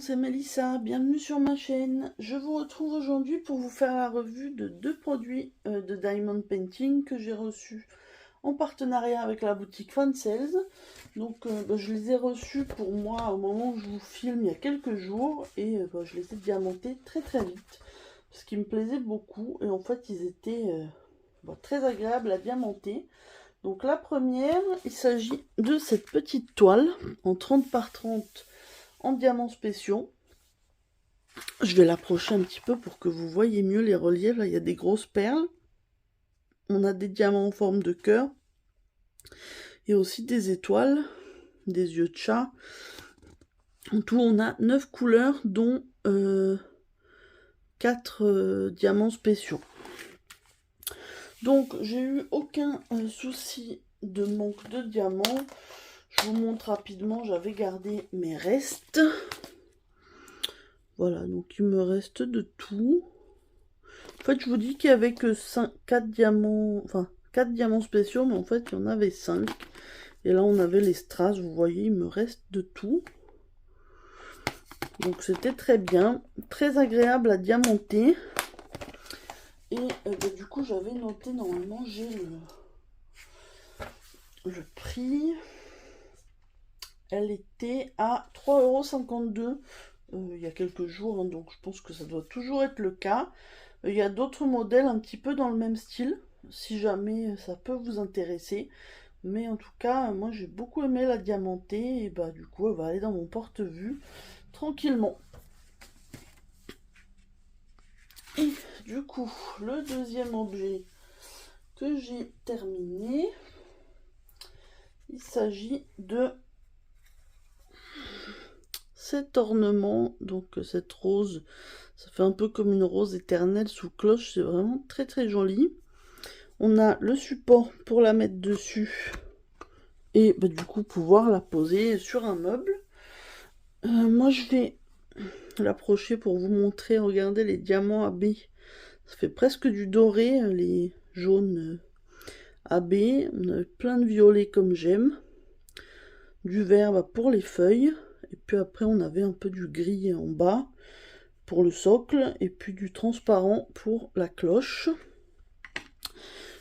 c'est Mélissa, bienvenue sur ma chaîne. Je vous retrouve aujourd'hui pour vous faire la revue de deux produits de Diamond Painting que j'ai reçus en partenariat avec la boutique Fansales. Donc je les ai reçus pour moi au moment où je vous filme il y a quelques jours et je les ai diamantés très vite parce qu'ils me plaisaient beaucoup et en fait ils étaient très agréables à diamanter. Donc la première, il s'agit de cette petite toile en 30 par 30 en diamants spéciaux. Je vais l'approcher un petit peu pour que vous voyez mieux les reliefs. Là, il y a des grosses perles. On a des diamants en forme de cœur. Et aussi des étoiles, des yeux de chat. En tout, on a 9 couleurs, dont 4 diamants spéciaux. Donc, j'ai eu aucun souci de manque de diamants. Je vous montre rapidement, j'avais gardé mes restes. Voilà, donc il me reste de tout. En fait, je vous dis qu'il n'y avait que 4 diamants, enfin 4 diamants spéciaux, mais en fait, il y en avait 5. Et là, on avait les strass, vous voyez, il me reste de tout. Donc, c'était très bien, très agréable à diamanter. Et du coup, j'avais noté, normalement, j'ai le prix. Elle était à 3,52 € il y a quelques jours, hein, donc je pense que ça doit toujours être le cas. Il y a d'autres modèles un petit peu dans le même style, si jamais ça peut vous intéresser. Mais en tout cas, moi j'ai beaucoup aimé la diamanter et du coup elle va aller dans mon porte-vue tranquillement. Et du coup, le deuxième objet que j'ai terminé, il s'agit de cet ornement, donc cette rose, ça fait un peu comme une rose éternelle sous cloche, c'est vraiment très joli. On a le support pour la mettre dessus et du coup pouvoir la poser sur un meuble. Moi je vais l'approcher pour vous montrer, regardez les diamants AB, ça fait presque du doré, les jaunes AB, on a plein de violets comme j'aime, du vert pour les feuilles, et puis après on avait un peu du gris en bas pour le socle, et puis du transparent pour la cloche.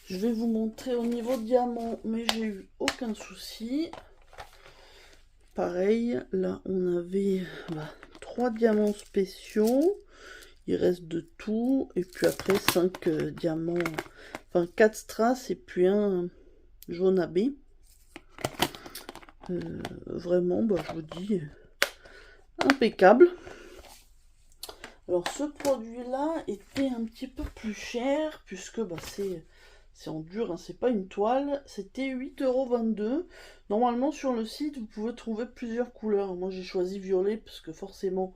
Je vais vous montrer au niveau diamant, mais j'ai eu aucun souci. Pareil, là on avait 3 diamants spéciaux. Il reste de tout. Et puis après 5 diamants, enfin 4 strass et puis un jaune AB. Vraiment, je vous dis, impeccable. Alors ce produit-là était un petit peu plus cher, puisque c'est en dur, hein, c'est pas une toile. C'était 8,22 €. Normalement sur le site, vous pouvez trouver plusieurs couleurs. Moi j'ai choisi violet, parce que forcément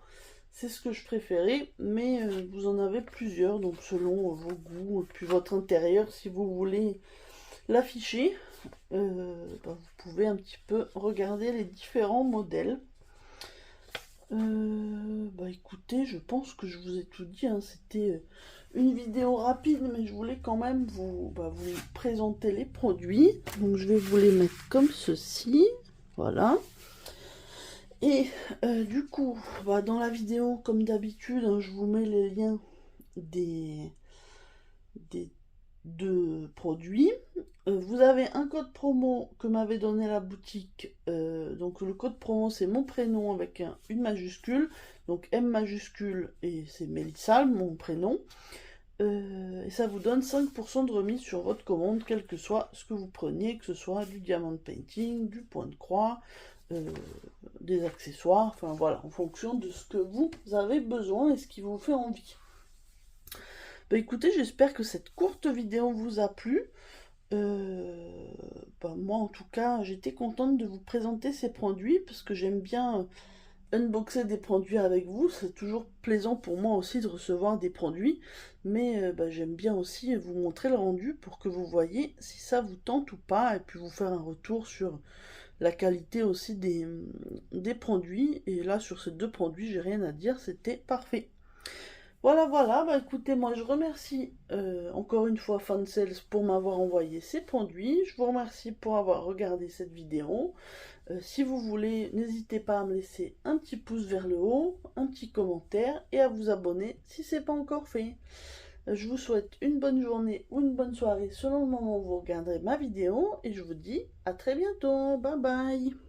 c'est ce que je préférais, mais vous en avez plusieurs, donc selon vos goûts et puis votre intérieur, si vous voulez l'afficher, vous pouvez un petit peu regarder les différents modèles. Écoutez, je pense que je vous ai tout dit, hein. C'était une vidéo rapide, mais je voulais quand même vous présenter les produits. Donc je vais vous les mettre comme ceci, voilà. Et du coup, dans la vidéo, comme d'habitude, hein, je vous mets les liens des deux produits. Vous avez un code promo que m'avait donné la boutique. Donc le code promo, c'est mon prénom avec une majuscule. Donc M majuscule et c'est Mélissa, mon prénom. Et ça vous donne 5% de remise sur votre commande, quel que soit ce que vous preniez, que ce soit du diamond painting, du point de croix, des accessoires, enfin voilà, en fonction de ce que vous avez besoin et ce qui vous fait envie. Écoutez, j'espère que cette courte vidéo vous a plu. Moi en tout cas, j'étais contente de vous présenter ces produits parce que j'aime bien unboxer des produits avec vous. C'est toujours plaisant pour moi aussi de recevoir des produits, mais j'aime bien aussi vous montrer le rendu pour que vous voyez si ça vous tente ou pas, et puis vous faire un retour sur la qualité aussi des produits. Et là sur ces deux produits, j'ai rien à dire, c'était parfait. Voilà, voilà, bah écoutez, moi je remercie encore une fois Fansales pour m'avoir envoyé ces produits. Je vous remercie pour avoir regardé cette vidéo. Si vous voulez, n'hésitez pas à me laisser un petit pouce vers le haut, un petit commentaire et à vous abonner si ce n'est pas encore fait. Je vous souhaite une bonne journée ou une bonne soirée selon le moment où vous regarderez ma vidéo et je vous dis à très bientôt. Bye bye.